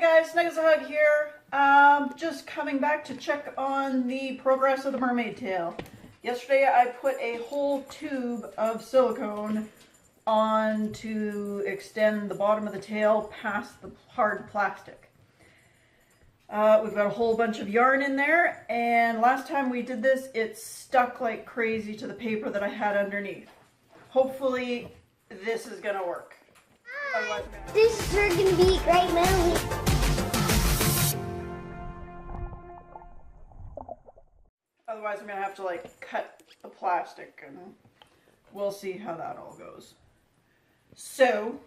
Hey guys, Snug as a Hug here. Just coming back to check on the progress of the mermaid tail. Yesterday I put a whole tube of silicone on to extend the bottom of the tail past the hard plastic. We've got a whole bunch of yarn in there, and last time we did this it stuck like crazy to the paper that I had underneath. Hopefully this is gonna work. This is gonna be a great movie. Otherwise I'm gonna have to like cut the plastic, and we'll see how that all goes. So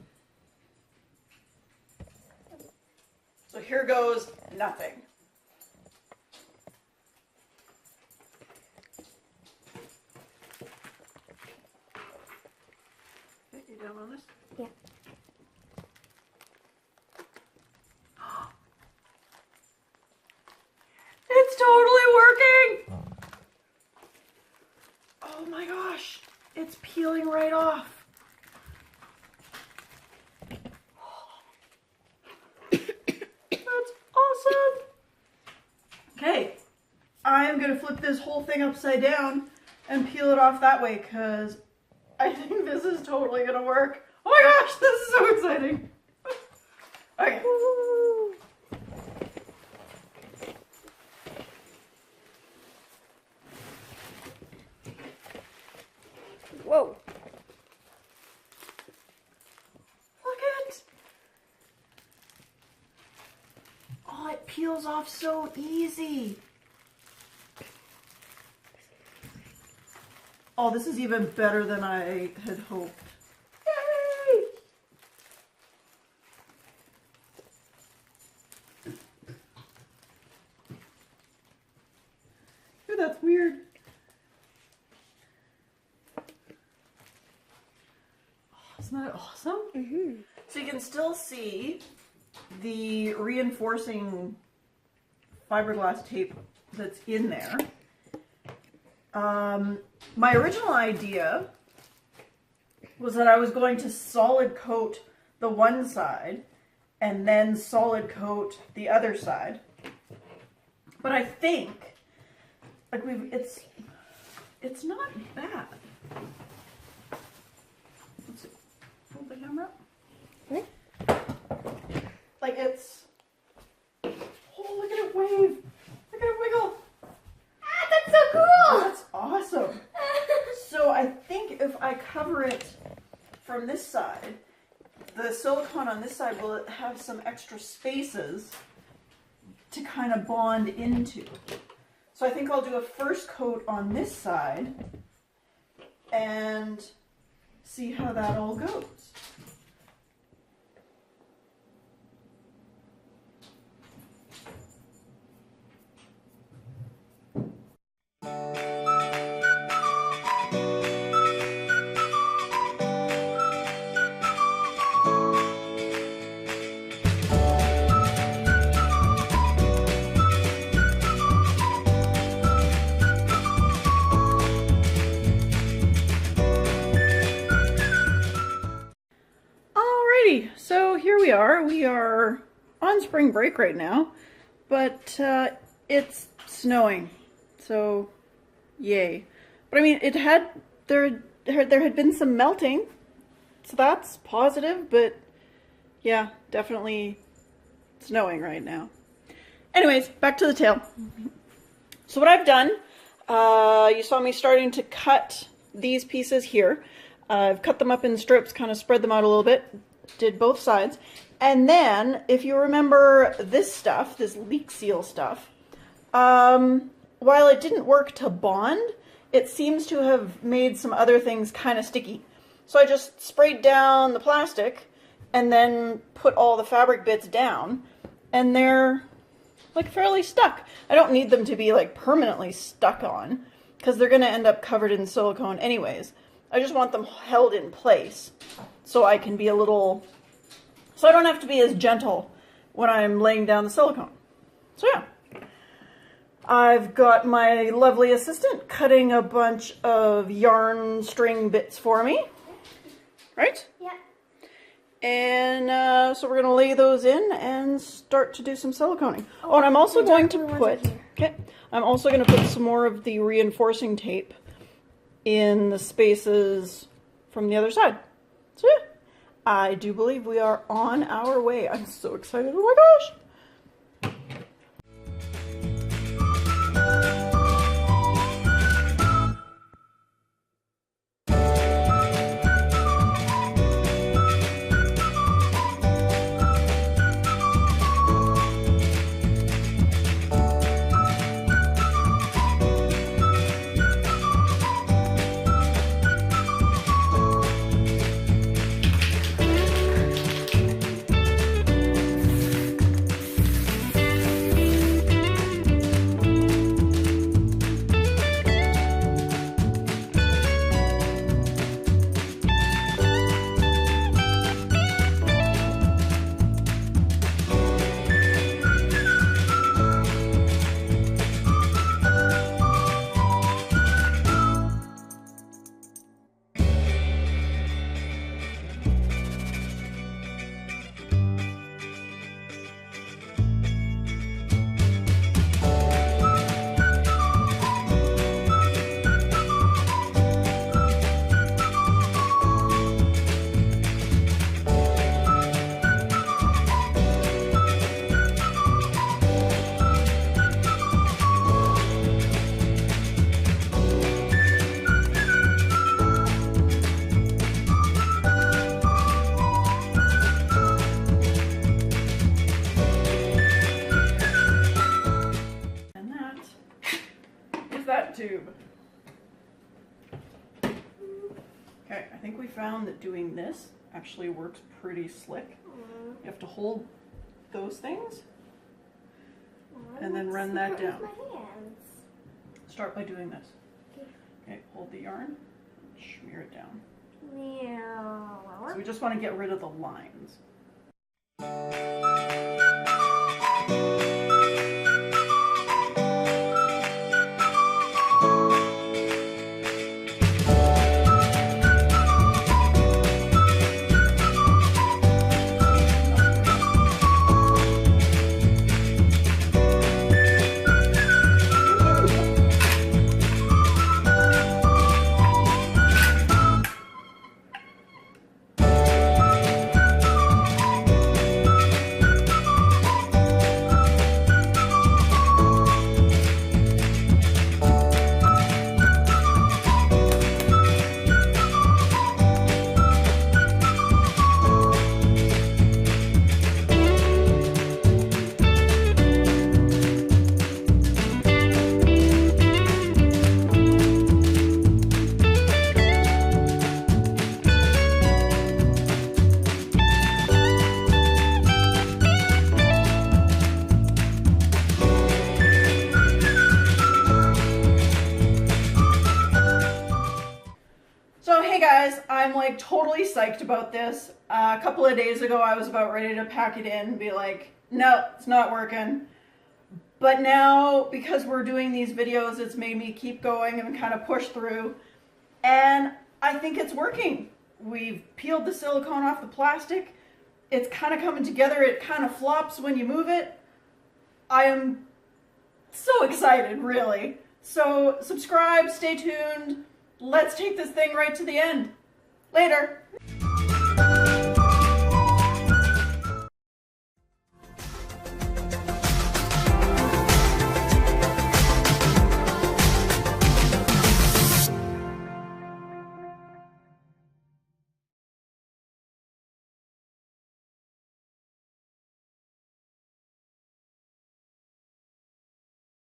here goes nothing. Okay, you down on this? Yeah. It's totally working! Oh my gosh, it's peeling right off. That's awesome! Okay, I'm gonna flip this whole thing upside down and peel it off that way, because I think this is totally gonna work. Oh my gosh, this is so exciting! Okay. Whoa. Look at it. Oh, it peels off so easy. Oh, this is even better than I had hoped. Yay! Ooh, that's weird. Isn't that awesome? Mm-hmm. So you can still see the reinforcing fiberglass tape that's in there. My original idea was that I was going to solid coat the one side and then solid coat the other side. But I think like it's not bad. Let's see. Hold the camera up. What? Like it's, oh, look at it wave. Look at it wiggle. Ah, that's so cool. That's awesome. So I think if I cover it from this side, the silicone on this side will have some extra spaces to kind of bond into. So I think I'll do a first coat on this side and see how that all goes. So here we are. We are on spring break right now, but it's snowing, so yay. But I mean, there had been some melting, so that's positive, but yeah, definitely snowing right now. Anyways, back to the tail. So what I've done, you saw me starting to cut these pieces here. I've cut them up in strips, kind of spread them out a little bit. Did both sides. And then, if you remember this stuff, this leak seal stuff, while it didn't work to bond, it seems to have made some other things kind of sticky. So I just sprayed down the plastic and then put all the fabric bits down, and they're like fairly stuck. I don't need them to be like permanently stuck on, because they're going to end up covered in silicone anyways. I just want them held in place so I can be a little, so I don't have to be as gentle when I'm laying down the silicone. So yeah, I've got my lovely assistant cutting a bunch of yarn string bits for me, right? Yeah. And so we're going to lay those in and start to do some siliconing. Oh, and I'm also going to put, I'm also going to put some more of the reinforcing tape in the spaces from the other side. So yeah, I do believe we are on our way. I'm so excited. Oh my gosh. That tube. Okay, I think we found that doing this actually works pretty slick. You have to hold those things and then run that down. Start by doing this. Okay, hold the yarn, smear it down. So we just want to get rid of the lines. I'm like totally psyched about this. A couple of days ago I was about ready to pack it in and be like, no, it's not working. But now, because we're doing these videos, it's made me keep going and kind of push through. And I think it's working. We've peeled the silicone off the plastic. It's kind of coming together. It kind of flops when you move it. I am so excited, really. So subscribe, stay tuned. Let's take this thing right to the end. Later.